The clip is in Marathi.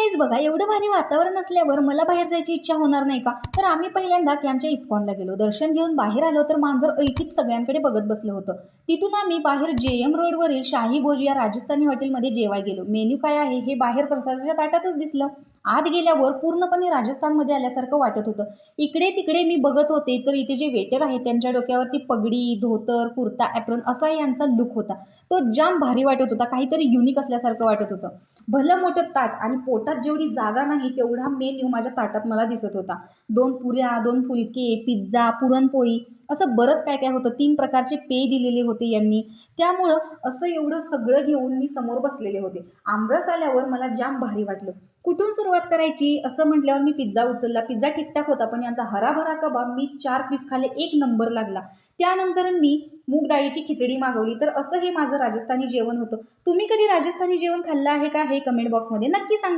गाईज बघा, एवढं भारी वातावरण असल्यावर मला बाहेर जायची इच्छा होणार नाही का? तर आम्ही पहिल्यांदा आमच्या इस्कॉनला गेलो. दर्शन घेऊन बाहेर आलो तर मांजर ऐकीत सगळ्यांकडे बघत बसलं होतं. तिथून आम्ही बाहेर JM रोडवरील शाही भोज या राजस्थानी हॉटेलमध्ये जेवाय गेलो. मेन्यू काय आहे हे बाहेर प्रसादाच्या ताटातच दिसलं. आत गेल्यावर पूर्णपणे राजस्थानमध्ये आल्यासारखं वाटत होतं. इकडे तिकडे मी बघत होते तर इथे जे वेटर आहेत त्यांच्या डोक्यावरती पगडी, धोतर, कुर्ता, ॲप्रॉन असा यांचा लुक होता. तो जाम भारी वाटत होता. काहीतरी युनिक असल्यासारखं वाटत होतं. भलं मोठं ताट आणि पोटात जेवढी जागा नाही तेवढा मेन्यू माझ्या ताटात मला दिसत होता. 2 पुऱ्या, 2 फुलके, पिझ्झा, पुरणपोळी असं बरंच काय काय होतं. 3 प्रकारचे पेय दिलेले होते यांनी. त्यामुळं असं एवढं सगळं घेऊन मी समोर बसलेले होते. आमरस आल्यावर मला जाम भारी वाटलं. कुठून सुरुवात करायची असं म्हटल्यावर मी पिझ्झा उचलला. पिझ्झा ठीकठाक होता, पण यांचा हराभरा कबाब मी 4 पीस खाल्ले, 1 नंबर लागला. त्यानंतर मी मूग डाळीची खिचडी मागवली. तर असं हे माझं राजस्थानी जेवण होतं. तुम्ही कधी राजस्थानी जेवण खाल्लं आहे का? हे कमेंट बॉक्समध्ये नक्की सांगा.